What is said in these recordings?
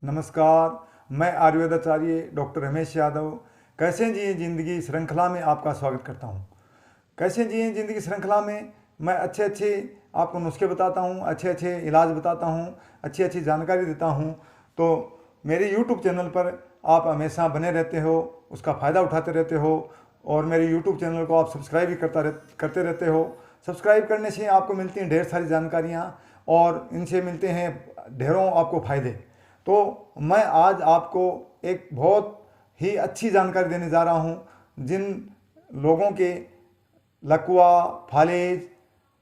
नमस्कार। मैं आयुर्वेदाचार्य डॉक्टर रमेश यादव कैसे जिए ज़िंदगी श्रृंखला में आपका स्वागत करता हूं। कैसे जिए ज़िंदगी श्रृंखला में मैं अच्छे अच्छे आपको नुस्खे बताता हूं, अच्छे अच्छे इलाज बताता हूं, अच्छी अच्छी जानकारी देता हूं। तो मेरे यूट्यूब चैनल पर आप हमेशा बने रहते हो, उसका फ़ायदा उठाते रहते हो और मेरे यूट्यूब चैनल को आप सब्सक्राइब भी करते रहते हो। सब्सक्राइब करने से आपको मिलती हैं ढेर सारी जानकारियाँ और इनसे मिलते हैं ढेरों आपको फ़ायदे। तो मैं आज आपको एक बहुत ही अच्छी जानकारी देने जा रहा हूं। जिन लोगों के लकवा, फालेज,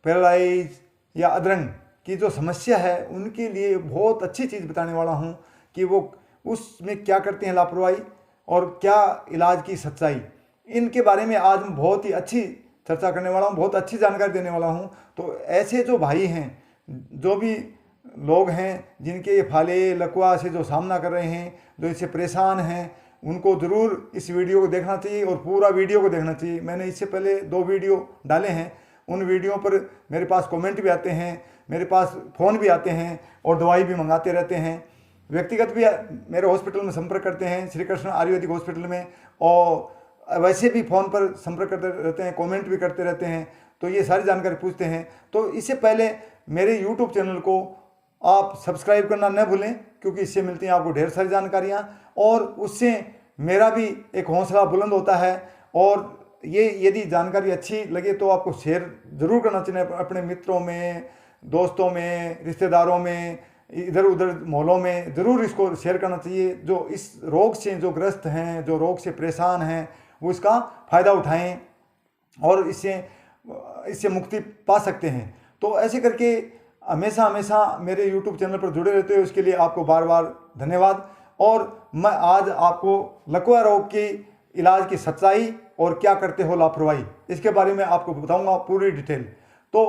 पैरालाइज या अधरंग की जो समस्या है उनके लिए बहुत अच्छी चीज़ बताने वाला हूं कि वो उसमें क्या करते हैं लापरवाही और क्या इलाज की सच्चाई, इनके बारे में आज मैं बहुत ही अच्छी चर्चा करने वाला हूं, बहुत अच्छी जानकारी देने वाला हूं। तो ऐसे जो भाई हैं, जो भी लोग हैं जिनके ये फाले लकवा से जो सामना कर रहे हैं, जो इससे परेशान हैं, उनको ज़रूर इस वीडियो को देखना चाहिए और पूरा वीडियो को देखना चाहिए। मैंने इससे पहले 2 वीडियो डाले हैं, उन वीडियो पर मेरे पास कमेंट भी आते हैं, मेरे पास फ़ोन भी आते हैं और दवाई भी मंगाते रहते हैं। व्यक्तिगत भी मेरे हॉस्पिटल में संपर्क करते हैं, श्री कृष्ण आयुर्वेदिक हॉस्पिटल में, और वैसे भी फ़ोन पर संपर्क करते रहते हैं, कमेंट भी करते रहते हैं। तो ये सारी जानकारी पूछते हैं। तो इससे पहले मेरे यूट्यूब चैनल को आप सब्सक्राइब करना न भूलें, क्योंकि इससे मिलती हैं आपको ढेर सारी जानकारियाँ और उससे मेरा भी एक हौसला बुलंद होता है। और ये यदि जानकारी अच्छी लगे तो आपको शेयर ज़रूर करना चाहिए अपने मित्रों में, दोस्तों में, रिश्तेदारों में, इधर उधर मोहल्लों में ज़रूर इसको शेयर करना चाहिए। जो इस रोग से जो ग्रस्त हैं, जो रोग से परेशान हैं, वो इसका फ़ायदा उठाएं और इससे मुक्ति पा सकते हैं। तो ऐसे करके हमेशा हमेशा मेरे YouTube चैनल पर जुड़े रहते हो, इसके लिए आपको बार बार धन्यवाद। और मैं आज आपको लकवा रोग के इलाज की सच्चाई और क्या करते हो लापरवाही, इसके बारे में आपको बताऊंगा पूरी डिटेल। तो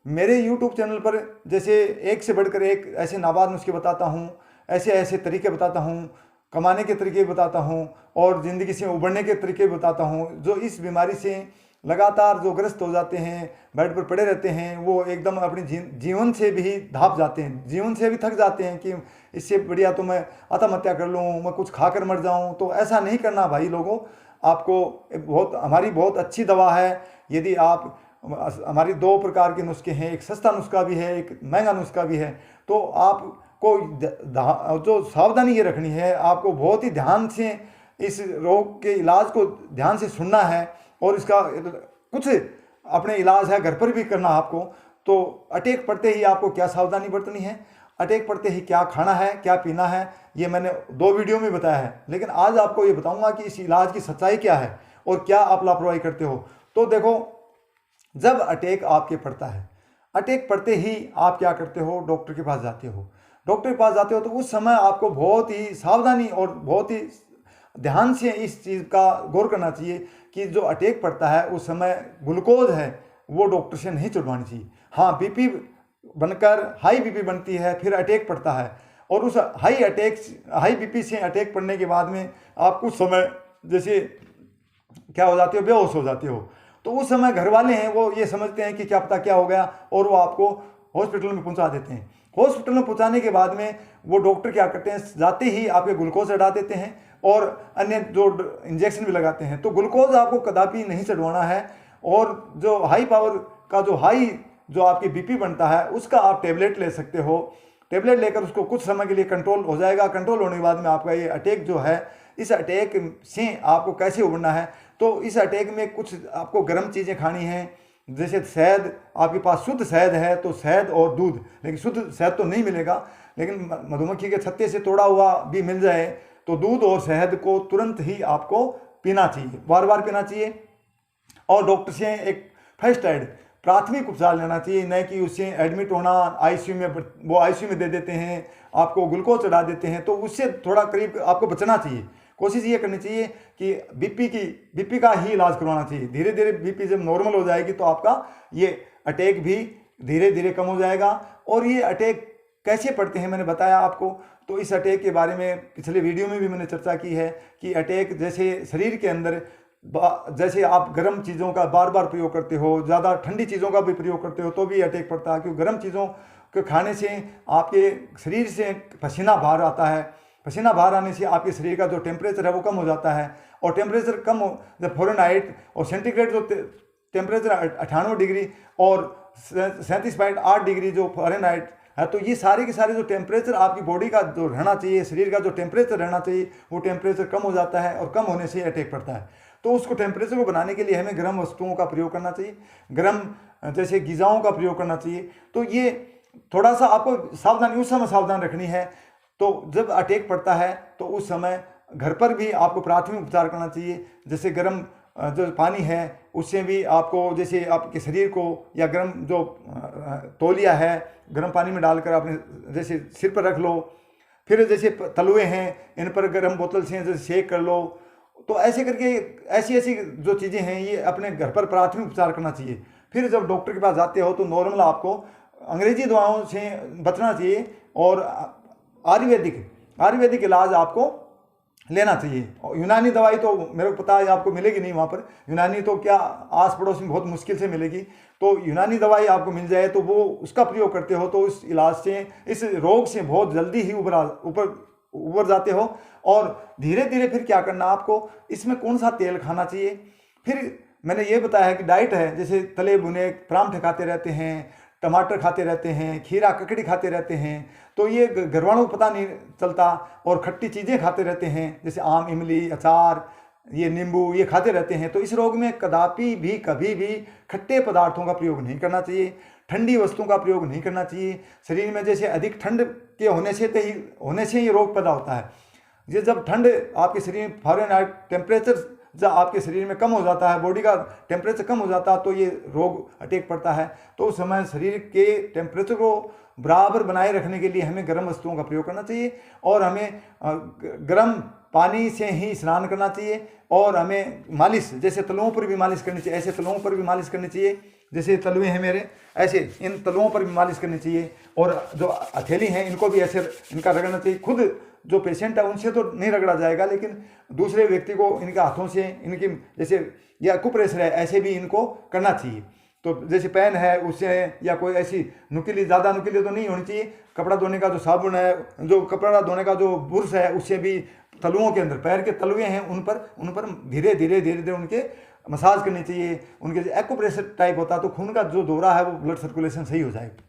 मेरे YouTube चैनल पर जैसे एक से बढ़कर एक ऐसे नाबाद नुस्खे बताता हूँ, ऐसे ऐसे तरीके बताता हूँ, कमाने के तरीके बताता हूँ और ज़िंदगी से उबरने के तरीके बताता हूँ। जो इस बीमारी से लगातार जो ग्रस्त हो जाते हैं, बेड पर पड़े रहते हैं, वो एकदम अपनी जीवन से भी धाप जाते हैं, जीवन से भी थक जाते हैं कि इससे बढ़िया तो मैं आत्महत्या कर लूँ, मैं कुछ खाकर मर जाऊँ। तो ऐसा नहीं करना भाई लोगों। आपको हमारी बहुत अच्छी दवा है। यदि आप हमारी 2 प्रकार के नुस्खे हैं, एक सस्ता नुस्खा भी है, एक महंगा नुस्खा भी है। तो आपको जो सावधानी ये रखनी है, आपको बहुत ही ध्यान से इस रोग के इलाज को ध्यान से सुनना है और इसका कुछ अपने इलाज है घर पर भी करना आपको। तो अटैक पड़ते ही आपको क्या सावधानी बरतनी है, अटैक पड़ते ही क्या खाना है, क्या पीना है, ये मैंने 2 वीडियो में बताया है। लेकिन आज आपको ये बताऊंगा कि इस इलाज की सच्चाई क्या है और क्या आप लापरवाही करते हो। तो देखो, जब अटैक आपके पड़ता है, अटैक पड़ते ही आप क्या करते हो, डॉक्टर के पास जाते हो। डॉक्टर के पास जाते हो तो उस समय आपको बहुत ही सावधानी और बहुत ही ध्यान से इस चीज़ का गौर करना चाहिए कि जो अटैक पड़ता है उस समय ग्लूकोज है वो डॉक्टर से नहीं चढ़वानी चाहिए। हाँ, बीपी बनकर हाई बीपी बनती है, फिर अटैक पड़ता है और उस हाई बीपी से अटैक पड़ने के बाद में आप कुछ समय जैसे क्या हो जाते हो, बेहोश हो जाते हो। तो उस समय घर वाले हैं वो ये समझते हैं कि क्या पता क्या हो गया और वो आपको हॉस्पिटल में पहुंचा देते हैं। हॉस्पिटल में पहुंचाने के बाद में वो डॉक्टर क्या करते हैं, जाते ही आपके ग्लूकोज चढ़ा देते हैं और अन्य जो इंजेक्शन भी लगाते हैं। तो ग्लूकोज आपको कदापि नहीं चढ़वाना है। और जो हाई पावर का जो आपकी बीपी बनता है उसका आप टेबलेट ले सकते हो। टेबलेट लेकर उसको कुछ समय के लिए कंट्रोल हो जाएगा। कंट्रोल होने के बाद में आपका ये अटैक जो है, इस अटैक से आपको कैसे उबरना है, तो इस अटैक में कुछ आपको गर्म चीज़ें खानी हैं। जैसे शहद, आपके पास शुद्ध शहद है तो शहद और दूध, लेकिन शुद्ध शहद तो नहीं मिलेगा, लेकिन मधुमक्खी के छत्ते से तोड़ा हुआ भी मिल जाए तो दूध और शहद को तुरंत ही आपको पीना चाहिए, बार बार पीना चाहिए। और डॉक्टर से एक फर्स्ट एड प्राथमिक उपचार लेना चाहिए, न कि उससे एडमिट होना आईसीयू में। वो आईसीयू में दे देते हैं, आपको ग्लूकोज चढ़ा देते हैं, तो उससे थोड़ा करीब आपको बचना चाहिए। कोशिश ये करनी चाहिए कि बीपी का ही इलाज करवाना चाहिए। धीरे धीरे बीपी जब नॉर्मल हो जाएगी तो आपका ये अटैक भी धीरे धीरे कम हो जाएगा। और ये अटैक कैसे पड़ते हैं मैंने बताया आपको। तो इस अटैक के बारे में पिछले वीडियो में भी मैंने चर्चा की है कि अटैक जैसे शरीर के अंदर जैसे आप गर्म चीज़ों का बार बार प्रयोग करते हो, ज़्यादा ठंडी चीज़ों का भी प्रयोग करते हो तो भी अटैक पड़ता है, क्योंकि गर्म चीज़ों के खाने से आपके शरीर से पसीना बाहर आता है पसीना बाहर आने से आपके शरीर का जो टेम्परेचर है वो कम हो जाता है। और टेम्परेचर कम हो, जब फ़ारेनहाइट और सेंटीग्रेड जो टेम्परेचर 98 डिग्री और 37.8 डिग्री जो फ़ारेनहाइट है, तो ये सारे के सारे जो टेम्परेचर आपकी बॉडी का जो रहना चाहिए, शरीर का जो टेम्परेचर रहना चाहिए, वो टेम्परेचर कम हो जाता है और कम होने से अटैक पड़ता है। तो उसको टेम्परेचर को बनाने के लिए हमें गर्म वस्तुओं का प्रयोग करना चाहिए, गर्म जैसे ग़िज़ाओं का प्रयोग करना चाहिए। तो ये थोड़ा सा आपको सावधानी उस समय सावधान रखनी है। तो जब अटैक पड़ता है तो उस समय घर पर भी आपको प्राथमिक उपचार करना चाहिए, जैसे गर्म जो पानी है उससे भी आपको, जैसे आपके शरीर को या गर्म जो तौलिया है गर्म पानी में डालकर आपने जैसे सिर पर रख लो, फिर जैसे तलवे हैं इन पर गर्म बोतल से जैसे सेक कर लो। तो ऐसे करके ऐसी ऐसी जो चीज़ें हैं ये अपने घर पर प्राथमिक उपचार करना चाहिए। फिर जब डॉक्टर के पास जाते हो तो नॉर्मल आपको अंग्रेजी दवाओं से बचना चाहिए और आयुर्वेदिक इलाज आपको लेना चाहिए। और यूनानी दवाई तो मेरे को पता है आपको मिलेगी नहीं वहाँ पर, यूनानी तो क्या आस पड़ोस में बहुत मुश्किल से मिलेगी। तो यूनानी दवाई आपको मिल जाए तो वो उसका प्रयोग करते हो तो इस इलाज से, इस रोग से बहुत जल्दी ही उबर जाते हो। और धीरे धीरे फिर क्या करना आपको, इसमें कौन सा तेल खाना चाहिए। फिर मैंने ये बताया है कि डाइट है, जैसे तले भुने परांठे खाते रहते हैं, टमाटर खाते रहते हैं, खीरा ककड़ी खाते रहते हैं, तो ये घरवालों को पता नहीं चलता। और खट्टी चीज़ें खाते रहते हैं जैसे आम, इमली, अचार, ये नींबू, ये खाते रहते हैं। तो इस रोग में कदापि भी कभी भी खट्टे पदार्थों का प्रयोग नहीं करना चाहिए, ठंडी वस्तुओं का प्रयोग नहीं करना चाहिए। शरीर में जैसे अधिक ठंड के होने से ही रोग पैदा होता है। ये जब ठंड आपके शरीर में फ़ारेनहाइट टेम्परेचर जब आपके शरीर में कम हो जाता है, बॉडी का टेम्परेचर कम हो जाता है, तो ये रोग अटैक पड़ता है। तो उस समय शरीर के टेम्परेचर को बराबर बनाए रखने के लिए हमें गर्म वस्तुओं का प्रयोग करना चाहिए और हमें गर्म पानी से ही स्नान करना चाहिए। और हमें मालिश, जैसे तलुओं पर भी मालिश करनी चाहिए, ऐसे तलुओं पर भी मालिश करनी चाहिए, जैसे तलुए हैं मेरे, ऐसे इन तलुओं पर भी मालिश करनी चाहिए। और जो हथेली हैं इनको भी ऐसे इनका रगड़ना चाहिए। खुद जो पेशेंट है उनसे तो नहीं रगड़ा जाएगा, लेकिन दूसरे व्यक्ति को इनके हाथों से, इनकी जैसे या एक्यूप्रेशर है ऐसे भी इनको करना चाहिए। तो जैसे पेन है उससे, या कोई ऐसी नुकीली, ज़्यादा नुकीली तो नहीं होनी चाहिए। कपड़ा धोने का जो साबुन है, जो कपड़ा धोने का जो बुरश है, उससे भी तलुओं के अंदर, पैर के तलुए हैं उन पर धीरे धीरे उनके मसाज करनी चाहिए। उनके जो एक्यूप्रेशर टाइप होता है तो खून का जो दौरा है वो ब्लड सर्कुलेशन सही हो जाएगा।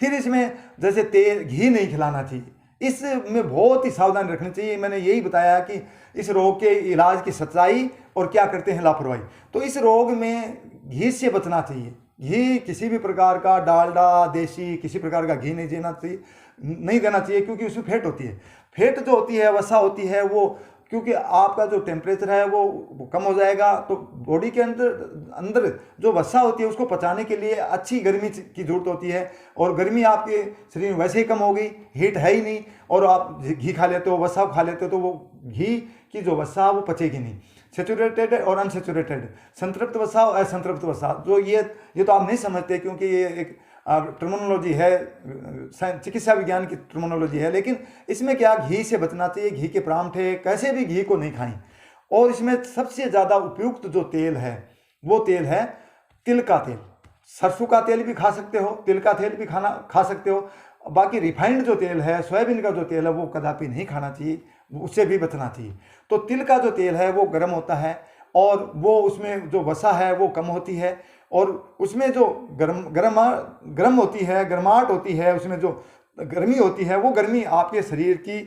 फिर इसमें जैसे तेल, घी नहीं खिलाना चाहिए, इसमें बहुत ही सावधानी रखनी चाहिए। मैंने यही बताया कि इस रोग के इलाज की सच्चाई और क्या करते हैं लापरवाही। तो इस रोग में घी से बचना चाहिए। घी किसी भी प्रकार का, डालडा, देसी, किसी प्रकार का घी नहीं देना चाहिए क्योंकि उसमें फैट होती है। फैट जो होती है, वसा होती है, वो क्योंकि आपका जो टेम्परेचर है वो कम हो जाएगा, तो बॉडी के अंदर जो वसा होती है उसको पचाने के लिए अच्छी गर्मी की जरूरत होती है। और गर्मी आपके शरीर में वैसे ही कम हो गई, हीट है ही नहीं, और आप घी खा लेते हो, वसा खा लेते हो, तो वो घी की जो वसा वो पचेगी नहीं। सेचुरेटेड और अनसेचुरेटेड, संतृप्त वसा और असंतृप्त वसा, जो ये तो आप नहीं समझते क्योंकि ये एक टर्मिनोलॉजी है, चिकित्सा विज्ञान की टर्मिनोलॉजी है। लेकिन इसमें क्या, घी से बचना चाहिए। घी के परांठे, कैसे भी घी को नहीं खाएं। और इसमें सबसे ज़्यादा उपयुक्त जो तेल है वो तेल है तिल का तेल। सरसों का तेल भी खा सकते हो, तिल का तेल भी खा सकते हो। बाकी रिफाइंड जो तेल है, सोयाबीन का जो तेल है, वो कदापि नहीं खाना चाहिए, उससे भी बचना चाहिए। तो तिल का जो तेल है वो गर्म होता है और वो उसमें जो वसा है वो कम होती है, और उसमें जो गर्म होती है, गर्माहट होती है, उसमें जो गर्मी होती है, वो गर्मी आपके शरीर की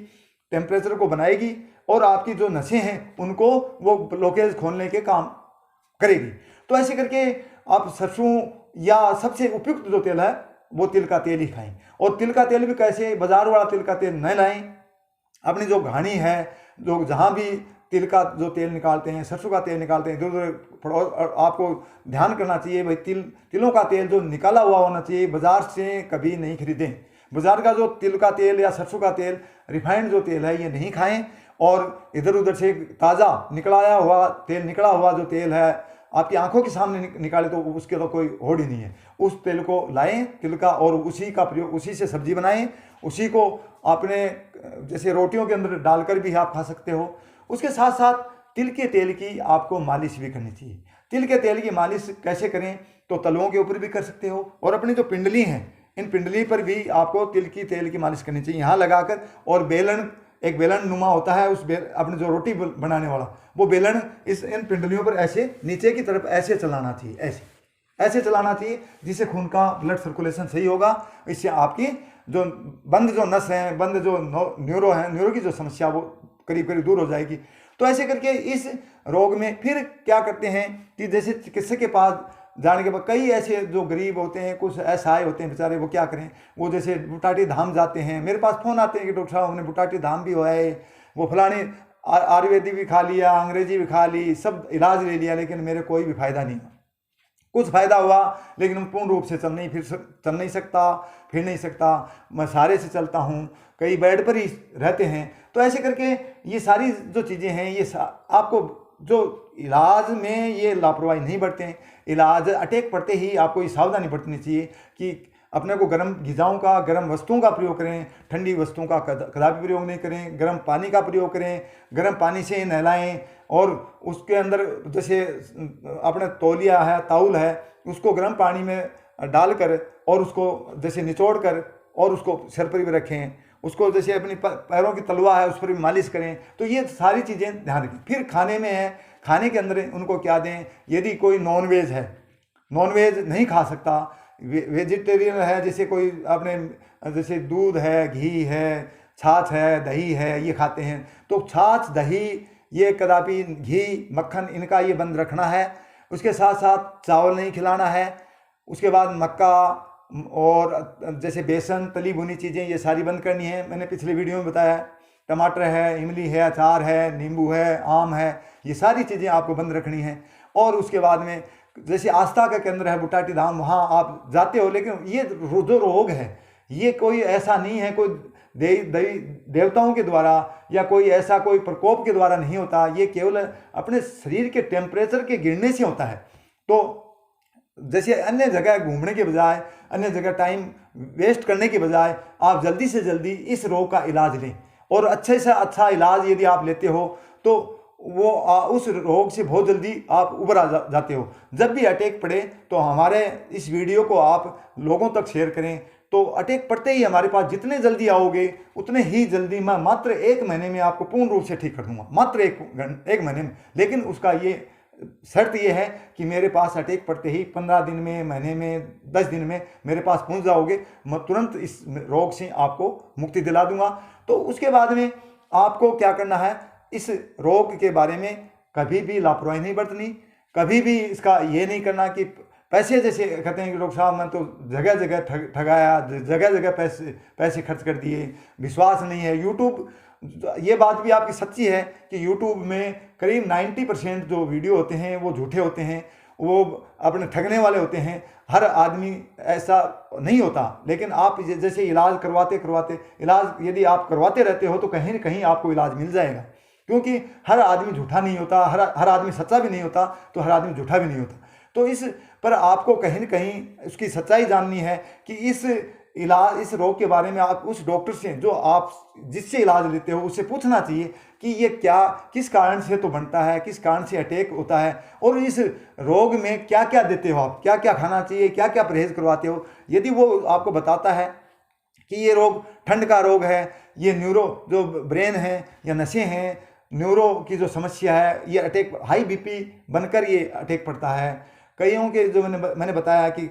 टेम्परेचर को बनाएगी और आपकी जो नसें हैं उनको वो ब्लॉकेज खोलने के काम करेगी। तो ऐसे करके आप सरसों या सबसे उपयुक्त जो तेल है वो तिल का तेल ही खाएं। और तिल का तेल भी कैसे, बाजार वाला तिल का तेल न लाएं। अपनी जो घानी है, जो जहाँ भी तिल का जो तेल निकालते हैं, सरसों का तेल निकालते हैं, इधर आपको ध्यान करना चाहिए भाई, तिलों का तेल जो निकाला हुआ होना चाहिए, बाजार से कभी नहीं खरीदें। बाजार का जो तिल का तेल या सरसों का तेल, रिफाइंड जो तेल है, ये नहीं खाएं। और इधर उधर से ताज़ा निकला हुआ जो तेल है आपकी आंखों के सामने निकाले तो उसके तो कोई होड़ ही नहीं है। उस तेल को लाएं, तिल का, और उसी का प्रयोग, उसी से सब्जी बनाएं, उसी को आपने जैसे रोटियों के अंदर डालकर भी आप खा सकते हो। उसके साथ साथ तिल के तेल की आपको मालिश भी करनी चाहिए। तिल के तेल की मालिश कैसे करें, तो तलुओं के ऊपर भी कर सकते हो, और अपनी जो पिंडली हैं, इन पिंडली पर भी आपको तिल की तेल की मालिश करनी चाहिए, यहाँ लगाकर। और बेलन एक बेलन नुमा होता है, अपने जो रोटी बनाने वाला वो बेलन इन पिंडलियों पर ऐसे नीचे की तरफ ऐसे चलाना चाहिए, ऐसे ऐसे चलाना चाहिए, जिससे खून का ब्लड सर्कुलेशन सही होगा। इससे आपकी जो बंद जो नस हैं, बंद जो न्यूरो की जो समस्या वो करीब करीब दूर हो जाएगी। तो ऐसे करके इस रोग में फिर क्या करते हैं कि जैसे चिकित्सक के पास जाने के बाद कई ऐसे जो गरीब होते हैं, कुछ असहाय होते हैं बेचारे, वो क्या करें, वो जैसे बुटाटी धाम जाते हैं, मेरे पास फ़ोन आते हैं कि डॉक्टर साहब हमने बुटाटी धाम भी हुआ है, वो फलानी आयुर्वेदिक भी खा लिया, अंग्रेजी भी खा ली, सब इलाज ले लिया, लेकिन मेरे कोई भी फायदा नहीं हुआ। कुछ फायदा हुआ लेकिन पूर्ण रूप से चल नहीं सकता, फिर नहीं सकता, मैं सहारे से चलता हूँ, कई बेड पर ही रहते हैं। तो ऐसे करके ये सारी जो चीज़ें हैं, ये आपको जो इलाज में ये लापरवाही नहीं बरतें, इलाज अटैक पड़ते ही आपको ये सावधानी बरतनी चाहिए कि अपने को गर्म ग़िज़ाओं का, गर्म वस्तुओं का प्रयोग करें, ठंडी वस्तुओं का कदापि प्रयोग नहीं करें, गर्म पानी का प्रयोग करें, गर्म पानी से नहलाएं, और उसके अंदर जैसे अपने तौलिया है, ताउल है, उसको गर्म पानी में डालकर और उसको जैसे निचोड़ कर और उसको सिर पर भी रखें, उसको जैसे अपनी पैरों की तलवा है उस पर भी मालिश करें। तो ये सारी चीज़ें ध्यान रखें। फिर खाने में है, खाने के अंदर उनको क्या दें, यदि कोई नॉनवेज है, नॉनवेज नहीं खा सकता, वेजिटेरियन है, जैसे कोई अपने जैसे दूध है, घी है, छाछ है, दही है, ये खाते हैं, तो छाछ दही ये कदापि, घी मक्खन इनका ये बंद रखना है। उसके साथ साथ चावल नहीं खिलाना है। उसके बाद मक्का और जैसे बेसन, तली भुनी चीज़ें, ये सारी बंद करनी है। मैंने पिछले वीडियो में बताया, टमाटर है, इमली है, अचार है, नींबू है, आम है, ये सारी चीज़ें आपको बंद रखनी है। और उसके बाद में जैसे आस्था का केंद्र है बुटाटी धाम, वहाँ आप जाते हो, लेकिन ये जो रोग है ये कोई ऐसा नहीं है, कोई देवताओं के द्वारा या कोई ऐसा कोई प्रकोप के द्वारा नहीं होता, ये केवल अपने शरीर के टेम्परेचर के गिरने से होता है। तो जैसे अन्य जगह घूमने के बजाय, अन्य जगह टाइम वेस्ट करने के बजाय आप जल्दी से जल्दी इस रोग का इलाज लें, और अच्छे से अच्छा इलाज यदि आप लेते हो तो वो उस रोग से बहुत जल्दी आप उबर जाते हो। जब भी अटैक पड़े तो हमारे इस वीडियो को आप लोगों तक शेयर करें। तो अटैक पड़ते ही हमारे पास जितने जल्दी आओगे उतने ही जल्दी मैं मात्र 1 महीने में आपको पूर्ण रूप से ठीक कर दूंगा, मात्र एक महीने में। लेकिन उसका ये शर्त ये है कि मेरे पास अटैक पड़ते ही 15 दिन में, महीने में, 10 दिन में मेरे पास पहुंच जाओगे, मैं तुरंत इस रोग से आपको मुक्ति दिला दूंगा। तो उसके बाद में आपको क्या करना है, इस रोग के बारे में कभी भी लापरवाही नहीं बरतनी, कभी भी इसका ये नहीं करना कि पैसे, जैसे कहते हैं कि डॉक्टर साहब मैं तो जगह जगह ठगाया, जगह जगह पैसे खर्च कर दिए, विश्वास नहीं है। यूट्यूब, ये बात भी आपकी सच्ची है कि यूट्यूब में करीब 90% जो वीडियो होते हैं वो झूठे होते हैं, वो अपने ठगने वाले होते हैं। हर आदमी ऐसा नहीं होता, लेकिन आप जैसे इलाज करवाते इलाज यदि आप करवाते रहते हो तो कहीं ना कहीं आपको इलाज मिल जाएगा, क्योंकि हर आदमी झूठा नहीं होता, हर आदमी सच्चा भी नहीं होता, तो हर आदमी झूठा भी नहीं होता। तो इस पर आपको कहीं न कहीं उसकी सच्चाई जाननी है कि इस रोग के बारे में आप उस डॉक्टर से, जो आप जिससे इलाज लेते हो, उससे पूछना चाहिए कि ये क्या, किस कारण से तो बनता है, किस कारण से अटैक होता है, और इस रोग में क्या क्या देते हो आप, क्या क्या खाना चाहिए, क्या क्या परहेज करवाते हो। यदि वो आपको बताता है कि ये रोग ठंड का रोग है, ये न्यूरो जो ब्रेन है या नसें हैं, न्यूरो की जो समस्या है, ये अटैक हाई बीपी बनकर ये अटैक पड़ता है। कईयों के जो मैंने बताया कि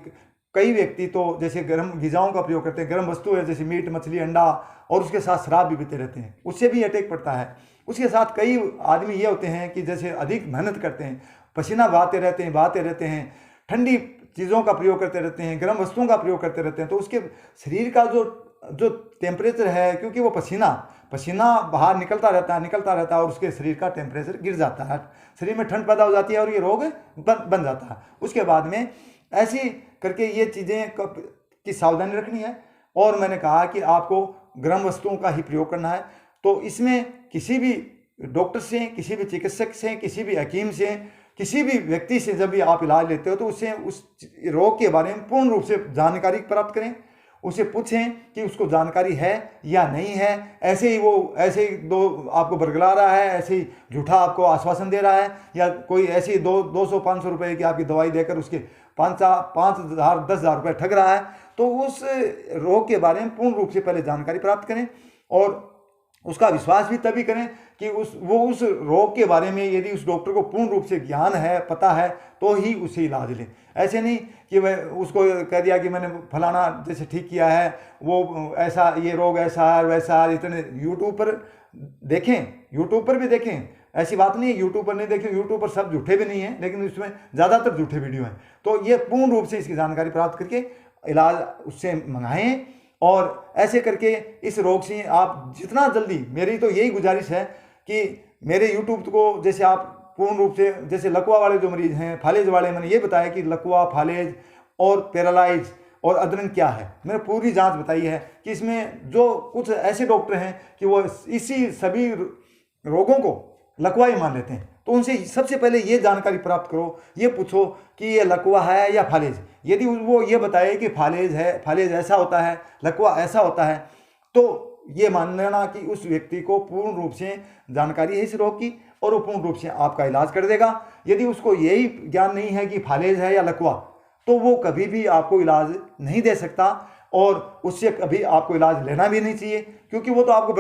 कई व्यक्ति तो जैसे गर्म ग़िज़ाओं का प्रयोग करते हैं, गर्म वस्तु है जैसे मीट, मछली, अंडा, और उसके साथ शराब भी पीते रहते हैं, उससे भी अटैक पड़ता है। उसके साथ कई आदमी ये होते हैं कि जैसे अधिक मेहनत करते हैं, पसीना बहाते रहते हैं, ठंडी चीज़ों का प्रयोग करते रहते हैं, गर्म वस्तुओं का प्रयोग करते रहते हैं, तो उसके शरीर का जो टेम्परेचर है, क्योंकि वो पसीना बाहर निकलता रहता है और उसके शरीर का टेम्परेचर गिर जाता है, शरीर में ठंड पैदा हो जाती है और ये रोग बन जाता है। उसके बाद में ऐसी करके ये चीज़ें की सावधानी रखनी है। और मैंने कहा कि आपको गर्म वस्तुओं का ही प्रयोग करना है। तो इसमें किसी भी डॉक्टर से, किसी भी चिकित्सक से, किसी भी हकीम से, किसी भी व्यक्ति से जब भी आप इलाज लेते हो तो उससे उस रोग के बारे में पूर्ण रूप से जानकारी प्राप्त करें, उसे पूछें कि उसको जानकारी है या नहीं है। ऐसे ही दो आपको बरगला रहा है, ऐसे ही झूठा आपको आश्वासन दे रहा है, या कोई ऐसी 200-500 रुपए की आपकी दवाई देकर उसके 5,000-10,000 रुपये ठग रहा है, तो उस रोग के बारे में पूर्ण रूप से पहले जानकारी प्राप्त करें। और उसका विश्वास भी तभी करें कि उस रोग के बारे में यदि उस डॉक्टर को पूर्ण रूप से ज्ञान है, पता है, तो ही उसे इलाज लें। ऐसे नहीं कि वह उसको कह दिया कि मैंने फलाना जैसे ठीक किया है, वो ऐसा, ये रोग ऐसा है वैसा है, इतने यूट्यूब पर देखें, यूट्यूब पर भी देखें, ऐसी बात नहीं है यूट्यूब पर नहीं देखें, यूट्यूब पर सब झूठे भी नहीं हैं, लेकिन उसमें ज़्यादातर झूठे वीडियो हैं। तो ये पूर्ण रूप से इसकी जानकारी प्राप्त करके इलाज उससे मंगाएं, और ऐसे करके इस रोग से आप जितना जल्दी, मेरी तो यही गुजारिश है कि मेरे यूट्यूब को जैसे आप पूर्ण रूप से, जैसे लकवा वाले जो मरीज हैं, फालेज वाले, मैंने ये बताया कि लकवा, फालेज और पैरालाइज और अदरक क्या है, मैंने पूरी जांच बताई है कि इसमें जो कुछ ऐसे डॉक्टर हैं कि वो इसी सभी रोगों को लकवा ही मान लेते हैं। तो उनसे सबसे पहले ये जानकारी प्राप्त करो, ये पूछो कि ये लकवा है या फालेज। यदि वो ये बताए कि फालेज है, फालेज ऐसा होता है, लकवा ऐसा होता है, तो ये मान लेना कि उस व्यक्ति को पूर्ण रूप से जानकारी है इस रोग की, और वो पूर्ण रूप से आपका इलाज कर देगा। यदि उसको यही ज्ञान नहीं है कि फालेज है या लकवा, तो वो कभी भी आपको इलाज नहीं दे सकता, और उससे कभी आपको इलाज लेना भी नहीं चाहिए, क्योंकि वो तो आपको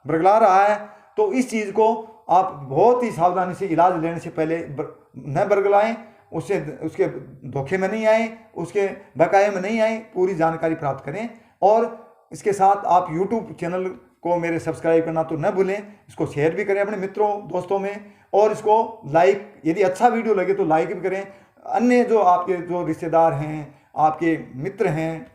बरगला रहा है। तो इस चीज़ को आप बहुत ही सावधानी से इलाज लेने से पहले न बरगलाएं, उसके धोखे में नहीं आए, उसके बकाये में नहीं आए, पूरी जानकारी प्राप्त करें। और इसके साथ आप YouTube चैनल को मेरे सब्सक्राइब करना तो न भूलें, इसको शेयर भी करें अपने मित्रों दोस्तों में, और इसको लाइक, यदि अच्छा वीडियो लगे तो लाइक भी करें। अन्य जो आपके जो रिश्तेदार हैं, आपके मित्र हैं,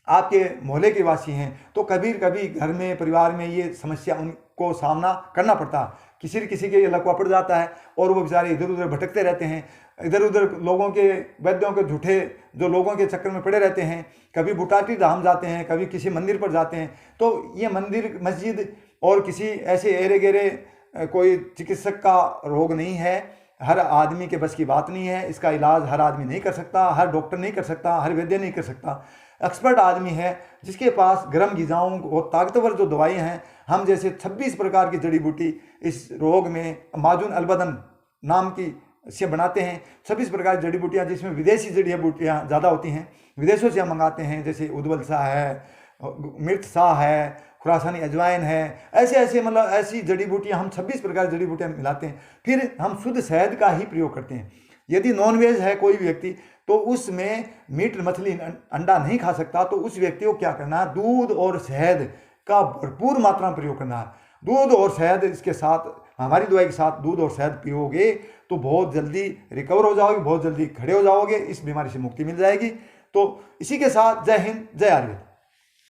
आपके मोहल्ले के वासी हैं, तो कभी कभी घर में, परिवार में ये समस्या उनको सामना करना पड़ता है। किसी न किसी के ये लकवा पड़ जाता है, और वो बेचारे इधर उधर भटकते रहते हैं, इधर उधर लोगों के, वैद्यों के झूठे जो लोगों के चक्कर में पड़े रहते हैं। कभी बुटाटी धाम जाते हैं, कभी किसी मंदिर पर जाते हैं। तो ये मंदिर, मस्जिद और किसी ऐसे एरे गेरे कोई चिकित्सक का रोग नहीं है, हर आदमी के बस की बात नहीं है। इसका इलाज हर आदमी नहीं कर सकता, हर डॉक्टर नहीं कर सकता, हर वैद्य नहीं कर सकता। एक्सपर्ट आदमी है जिसके पास गर्म ग़िज़ाओं और ताकतवर जो दवाइयाँ हैं, हम जैसे 26 प्रकार की जड़ी बूटी इस रोग में माजून अलबदन नाम की से बनाते हैं। 26 प्रकार की जड़ी बूटियाँ, जिसमें विदेशी जड़ी बूटियाँ ज़्यादा होती हैं, विदेशों से हम मंगाते हैं, जैसे उदबल सा है, मिर्च सा है, खुरासानी अजवाइन है, ऐसे ऐसे मतलब ऐसी जड़ी बूटियाँ, हम 26 प्रकार की जड़ी बूटियाँ मिलाते हैं। फिर हम शुद्ध शहद का ही प्रयोग करते हैं। यदि नॉनवेज है कोई व्यक्ति, तो उसमें मीट, मछली, अंडा नहीं खा सकता, तो उस व्यक्ति को क्या करना है, दूध और शहद का भरपूर मात्रा में प्रयोग करना है। दूध और शहद, इसके साथ हमारी दवाई के साथ दूध और शहद पियोगे तो बहुत जल्दी रिकवर हो जाओगे, बहुत जल्दी खड़े हो जाओगे, इस बीमारी से मुक्ति मिल जाएगी। तो इसी के साथ जय हिंद, जय आयुर्वेद।